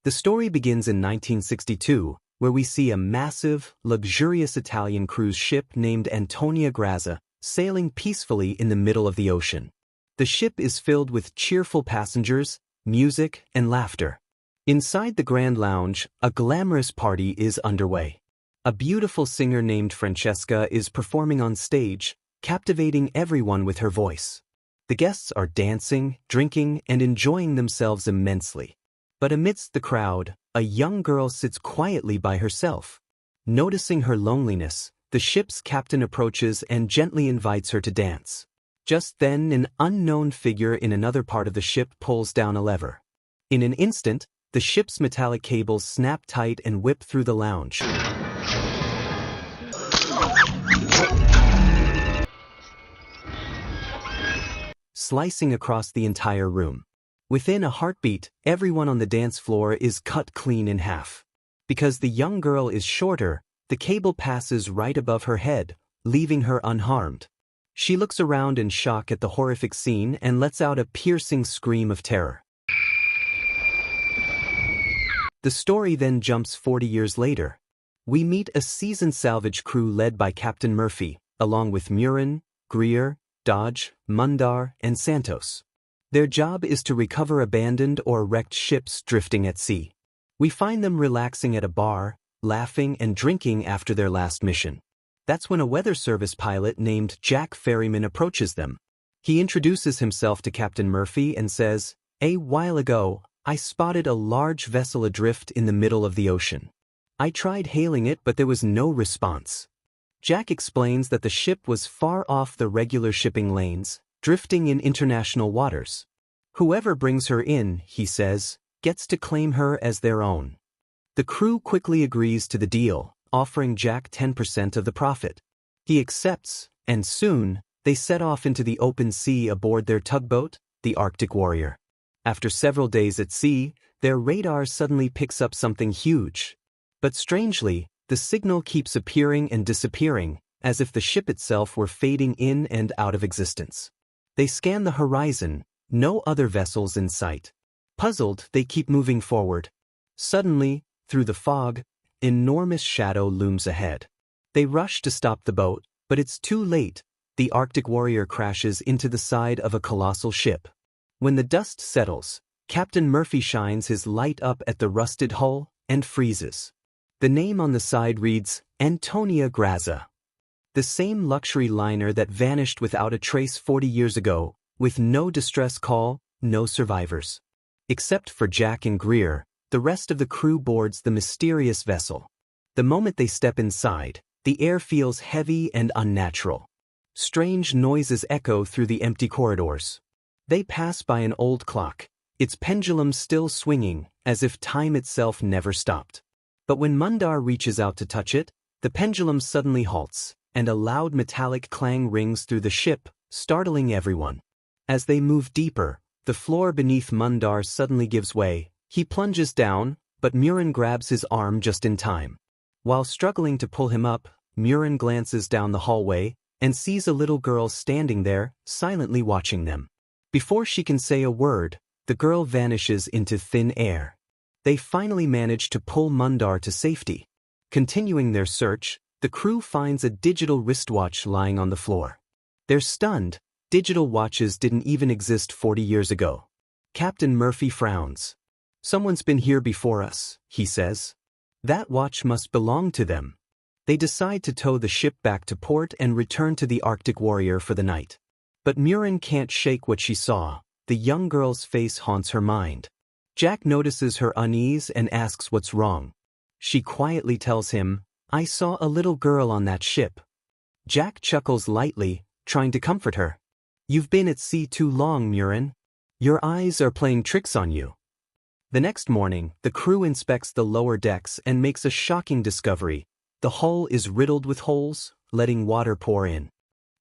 The story begins in 1962, where we see a massive, luxurious Italian cruise ship named Antonia Grazia sailing peacefully in the middle of the ocean. The ship is filled with cheerful passengers, music, and laughter. Inside the Grand Lounge, a glamorous party is underway. A beautiful singer named Francesca is performing on stage, captivating everyone with her voice. The guests are dancing, drinking, and enjoying themselves immensely. But amidst the crowd, a young girl sits quietly by herself. Noticing her loneliness, the ship's captain approaches and gently invites her to dance. Just then, an unknown figure in another part of the ship pulls down a lever. In an instant, the ship's metallic cables snap tight and whip through the lounge. Slicing across the entire room. Within a heartbeat, everyone on the dance floor is cut clean in half. Because the young girl is shorter, the cable passes right above her head, leaving her unharmed. She looks around in shock at the horrific scene and lets out a piercing scream of terror. The story then jumps 40 years later. We meet a seasoned salvage crew led by Captain Murphy, along with Murin, Greer, Dodge, Mundar, and Santos. Their job is to recover abandoned or wrecked ships drifting at sea. We find them relaxing at a bar, laughing and drinking after their last mission. That's when a weather service pilot named Jack Ferryman approaches them. He introduces himself to Captain Murphy and says, "A while ago, I spotted a large vessel adrift in the middle of the ocean. I tried hailing it, but there was no response." Jack explains that the ship was far off the regular shipping lanes, drifting in international waters. Whoever brings her in, he says, gets to claim her as their own. The crew quickly agrees to the deal, offering Jack 10% of the profit. He accepts, and soon, they set off into the open sea aboard their tugboat, the Arctic Warrior. After several days at sea, their radar suddenly picks up something huge. But strangely, the signal keeps appearing and disappearing, as if the ship itself were fading in and out of existence. They scan the horizon, no other vessels in sight. Puzzled, they keep moving forward. Suddenly, through the fog, enormous shadow looms ahead. They rush to stop the boat, but it's too late. The Arctic Warrior crashes into the side of a colossal ship. When the dust settles, Captain Murphy shines his light up at the rusted hull and freezes. The name on the side reads, Antonia Grazia. The same luxury liner that vanished without a trace 40 years ago, with no distress call, no survivors. Except for Jack and Greer, the rest of the crew boards the mysterious vessel. The moment they step inside, the air feels heavy and unnatural. Strange noises echo through the empty corridors. They pass by an old clock, its pendulum still swinging, as if time itself never stopped. But when Mundar reaches out to touch it, the pendulum suddenly halts, and a loud metallic clang rings through the ship, startling everyone. As they move deeper, the floor beneath Mundar suddenly gives way. He plunges down, but Murin grabs his arm just in time. While struggling to pull him up, Murin glances down the hallway and sees a little girl standing there, silently watching them. Before she can say a word, the girl vanishes into thin air. They finally manage to pull Mundar to safety. Continuing their search, the crew finds a digital wristwatch lying on the floor. They're stunned. Digital watches didn't even exist 40 years ago. Captain Murphy frowns. "Someone's been here before us," he says. "That watch must belong to them." They decide to tow the ship back to port and return to the Arctic Warrior for the night. But Murin can't shake what she saw. The young girl's face haunts her mind. Jack notices her unease and asks what's wrong. She quietly tells him, "I saw a little girl on that ship." Jack chuckles lightly, trying to comfort her. "You've been at sea too long, Murin. Your eyes are playing tricks on you." The next morning, the crew inspects the lower decks and makes a shocking discovery. The hull is riddled with holes, letting water pour in.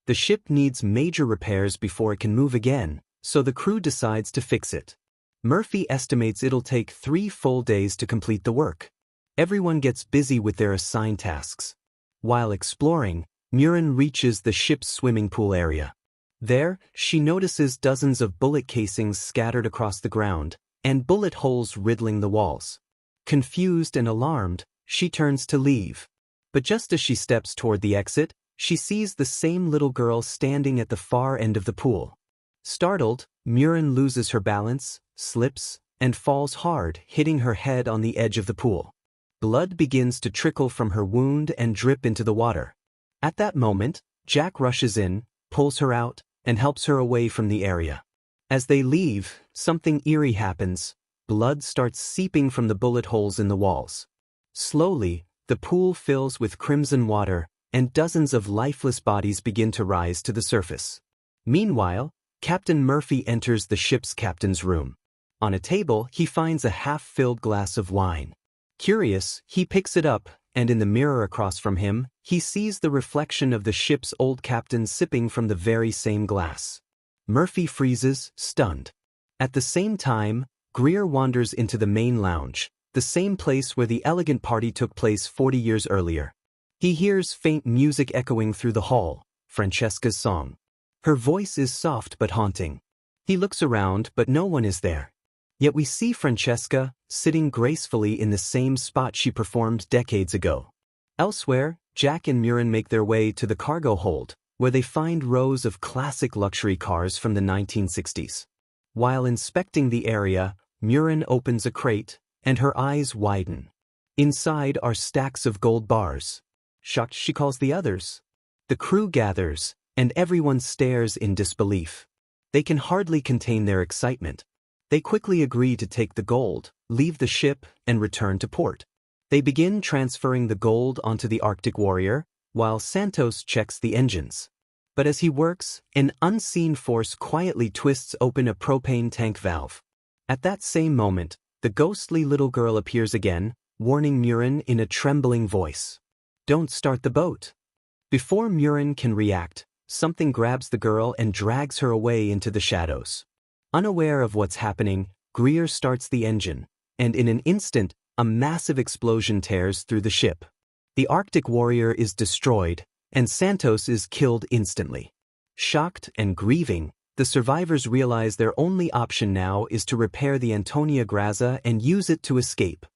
The ship needs major repairs before it can move again, so the crew decides to fix it. Murphy estimates it'll take 3 full days to complete the work. Everyone gets busy with their assigned tasks. While exploring, Murin reaches the ship's swimming pool area. There, she notices dozens of bullet casings scattered across the ground, and bullet holes riddling the walls. Confused and alarmed, she turns to leave. But just as she steps toward the exit, she sees the same little girl standing at the far end of the pool. Startled, Murin loses her balance, slips, and falls hard, hitting her head on the edge of the pool. Blood begins to trickle from her wound and drip into the water. At that moment, Jack rushes in, pulls her out, and helps her away from the area. As they leave, something eerie happens. Blood starts seeping from the bullet holes in the walls. Slowly, the pool fills with crimson water, and dozens of lifeless bodies begin to rise to the surface. Meanwhile, Captain Murphy enters the ship's captain's room. On a table, he finds a half-filled glass of wine. Curious, he picks it up, and in the mirror across from him, he sees the reflection of the ship's old captain sipping from the very same glass. Murphy freezes, stunned. At the same time, Greer wanders into the main lounge, the same place where the elegant party took place 40 years earlier. He hears faint music echoing through the hall, Francesca's song. Her voice is soft but haunting. He looks around, but no one is there. Yet we see Francesca, sitting gracefully in the same spot she performed decades ago. Elsewhere, Jack and Murin make their way to the cargo hold, where they find rows of classic luxury cars from the 1960s. While inspecting the area, Murin opens a crate, and her eyes widen. Inside are stacks of gold bars. Shocked, she calls the others. The crew gathers, and everyone stares in disbelief. They can hardly contain their excitement. They quickly agree to take the gold, leave the ship, and return to port. They begin transferring the gold onto the Arctic Warrior, while Santos checks the engines. But as he works, an unseen force quietly twists open a propane tank valve. At that same moment, the ghostly little girl appears again, warning Murin in a trembling voice. "Don't start the boat." Before Murin can react, something grabs the girl and drags her away into the shadows. Unaware of what's happening, Greer starts the engine, and in an instant, a massive explosion tears through the ship. The Arctic Warrior is destroyed, and Santos is killed instantly. Shocked and grieving, the survivors realize their only option now is to repair the Antonia Grazza and use it to escape.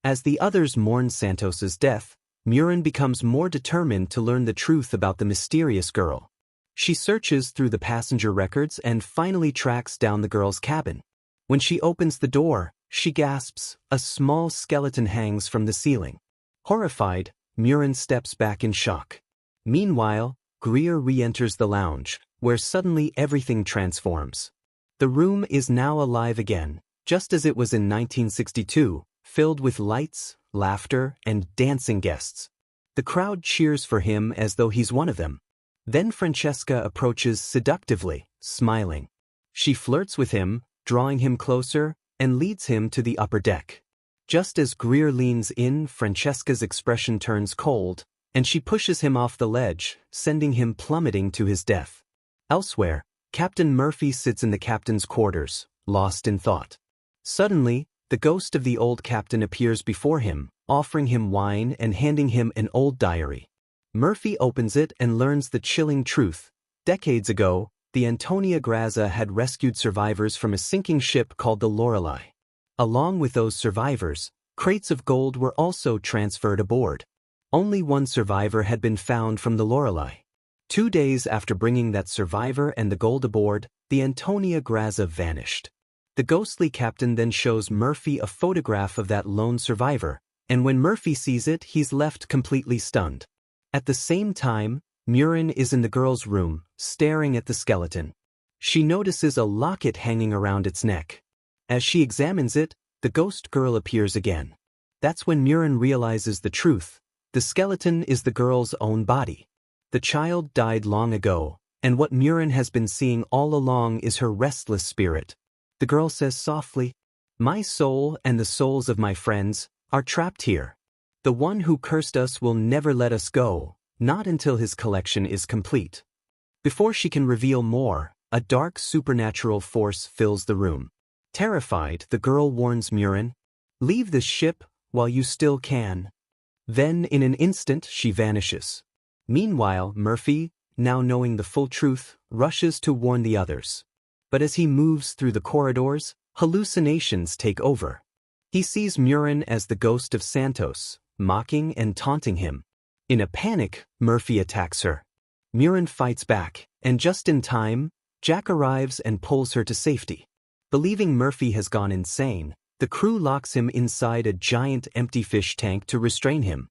As the others mourn Santos's death, Murin becomes more determined to learn the truth about the mysterious girl. She searches through the passenger records and finally tracks down the girl's cabin. When she opens the door, she gasps. A small skeleton hangs from the ceiling. Horrified, Murin steps back in shock. Meanwhile, Greer re-enters the lounge, where suddenly everything transforms. The room is now alive again, just as it was in 1962, filled with lights, laughter, and dancing guests. The crowd cheers for him as though he's one of them. Then Francesca approaches seductively, smiling. She flirts with him, drawing him closer, and leads him to the upper deck. Just as Greer leans in, Francesca's expression turns cold, and she pushes him off the ledge, sending him plummeting to his death. Elsewhere, Captain Murphy sits in the captain's quarters, lost in thought. Suddenly, the ghost of the old captain appears before him, offering him wine and handing him an old diary. Murphy opens it and learns the chilling truth. Decades ago, the Antonia Grazza had rescued survivors from a sinking ship called the Lorelei. Along with those survivors, crates of gold were also transferred aboard. Only one survivor had been found from the Lorelei. 2 days after bringing that survivor and the gold aboard, the Antonia Grazza vanished. The ghostly captain then shows Murphy a photograph of that lone survivor, and when Murphy sees it, he's left completely stunned. At the same time, Murin is in the girl's room, staring at the skeleton. She notices a locket hanging around its neck. As she examines it, the ghost girl appears again. That's when Murin realizes the truth. The skeleton is the girl's own body. The child died long ago, and what Murin has been seeing all along is her restless spirit. The girl says softly, "My soul and the souls of my friends are trapped here. The one who cursed us will never let us go, not until his collection is complete." Before she can reveal more, a dark supernatural force fills the room. Terrified, the girl warns Murin, "Leave this ship while you still can." Then, in an instant, she vanishes. Meanwhile, Murphy, now knowing the full truth, rushes to warn the others. But as he moves through the corridors, hallucinations take over. He sees Murin as the ghost of Santos, mocking and taunting him. In a panic, Murphy attacks her. Murin fights back, and just in time, Jack arrives and pulls her to safety. Believing Murphy has gone insane, the crew locks him inside a giant empty fish tank to restrain him.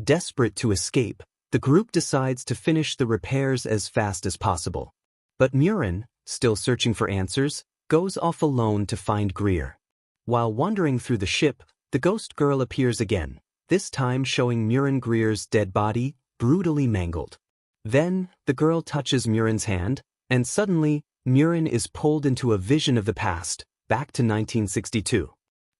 Desperate to escape, the group decides to finish the repairs as fast as possible. But Murin, still searching for answers, goes off alone to find Greer. While wandering through the ship, the ghost girl appears again, this time showing Murin Greer's dead body, brutally mangled. Then, the girl touches Murin's hand, and suddenly, Murin is pulled into a vision of the past, back to 1962.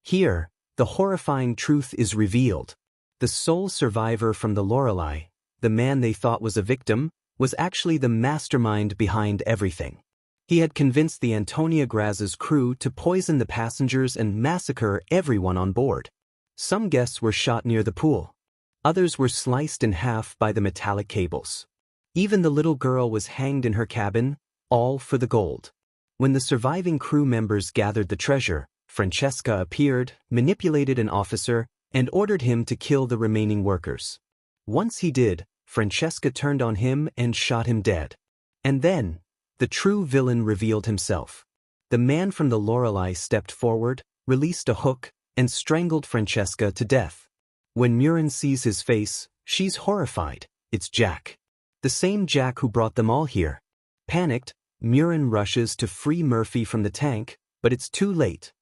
Here, the horrifying truth is revealed. The sole survivor from the Lorelei, the man they thought was a victim, was actually the mastermind behind everything. He had convinced the Antonia Graz's crew to poison the passengers and massacre everyone on board. Some guests were shot near the pool. Others were sliced in half by the metallic cables. Even the little girl was hanged in her cabin, all for the gold. When the surviving crew members gathered the treasure, Francesca appeared, manipulated an officer, and ordered him to kill the remaining workers. Once he did, Francesca turned on him and shot him dead. And then, the true villain revealed himself. The man from the Lorelei stepped forward, released a hook, and strangled Francesca to death. When Murin sees his face, she's horrified. It's Jack. The same Jack who brought them all here. Panicked, Murin rushes to free Murphy from the tank, but it's too late.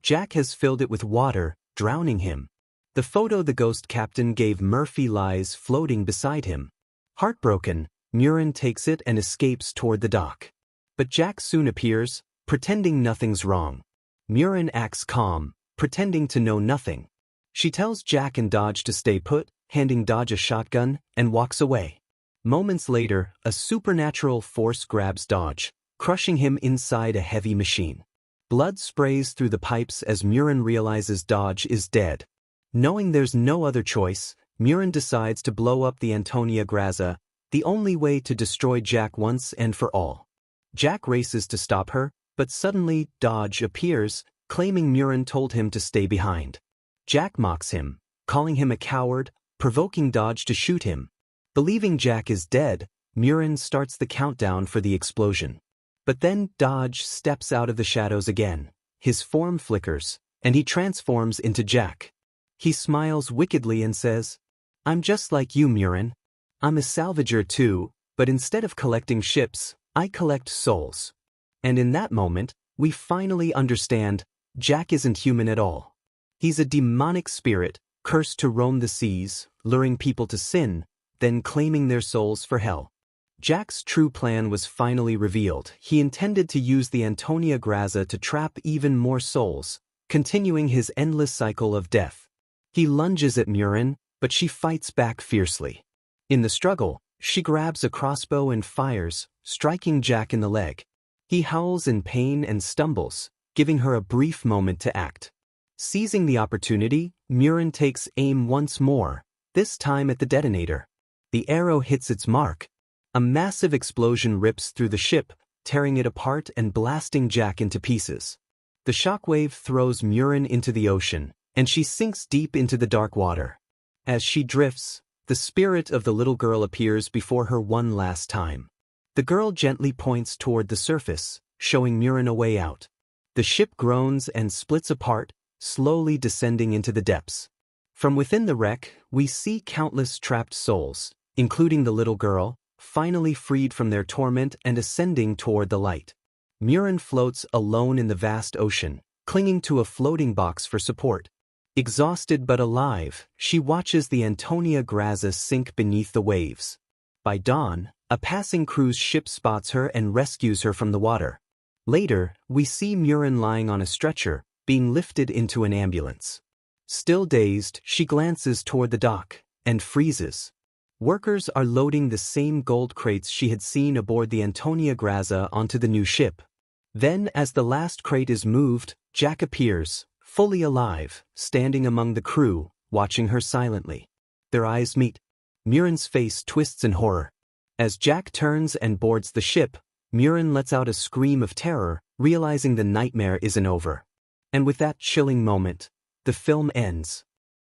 Jack has filled it with water, drowning him. The photo the ghost captain gave Murphy lies floating beside him. Heartbroken, Murin takes it and escapes toward the dock. But Jack soon appears, pretending nothing's wrong. Murin acts calm, pretending to know nothing. She tells Jack and Dodge to stay put, handing Dodge a shotgun, and walks away. Moments later, a supernatural force grabs Dodge, crushing him inside a heavy machine. Blood sprays through the pipes as Murin realizes Dodge is dead. Knowing there's no other choice, Murin decides to blow up the Antonia Graza, the only way to destroy Jack once and for all. Jack races to stop her, but suddenly Dodge appears, claiming Murin told him to stay behind. Jack mocks him, calling him a coward, provoking Dodge to shoot him. Believing Jack is dead, Murin starts the countdown for the explosion. But then Dodge steps out of the shadows again. His form flickers, and he transforms into Jack. He smiles wickedly and says, "I'm just like you, Murin. I'm a salvager too, but instead of collecting ships, I collect souls." And in that moment, we finally understand, Jack isn't human at all. He's a demonic spirit, cursed to roam the seas, luring people to sin, then claiming their souls for hell. Jack's true plan was finally revealed. He intended to use the Antonia Graza to trap even more souls, continuing his endless cycle of death. He lunges at Murin, but she fights back fiercely. In the struggle, she grabs a crossbow and fires, striking Jack in the leg. He howls in pain and stumbles, giving her a brief moment to act. Seizing the opportunity, Murin takes aim once more, this time at the detonator. The arrow hits its mark. A massive explosion rips through the ship, tearing it apart and blasting Jack into pieces. The shockwave throws Murin into the ocean, and she sinks deep into the dark water. As she drifts, the spirit of the little girl appears before her one last time. The girl gently points toward the surface, showing Murin a way out. The ship groans and splits apart, slowly descending into the depths. From within the wreck, we see countless trapped souls, including the little girl, finally freed from their torment and ascending toward the light. Murin floats alone in the vast ocean, clinging to a floating box for support. Exhausted but alive, she watches the Antonia Graza sink beneath the waves. By dawn, a passing cruise ship spots her and rescues her from the water. Later, we see Murin lying on a stretcher, being lifted into an ambulance. Still dazed, she glances toward the dock, and freezes. Workers are loading the same gold crates she had seen aboard the Antonia Graza onto the new ship. Then, as the last crate is moved, Jack appears, fully alive, standing among the crew, watching her silently. Their eyes meet. Murin's face twists in horror. As Jack turns and boards the ship, Murin lets out a scream of terror, realizing the nightmare isn't over. And with that chilling moment, the The film ends.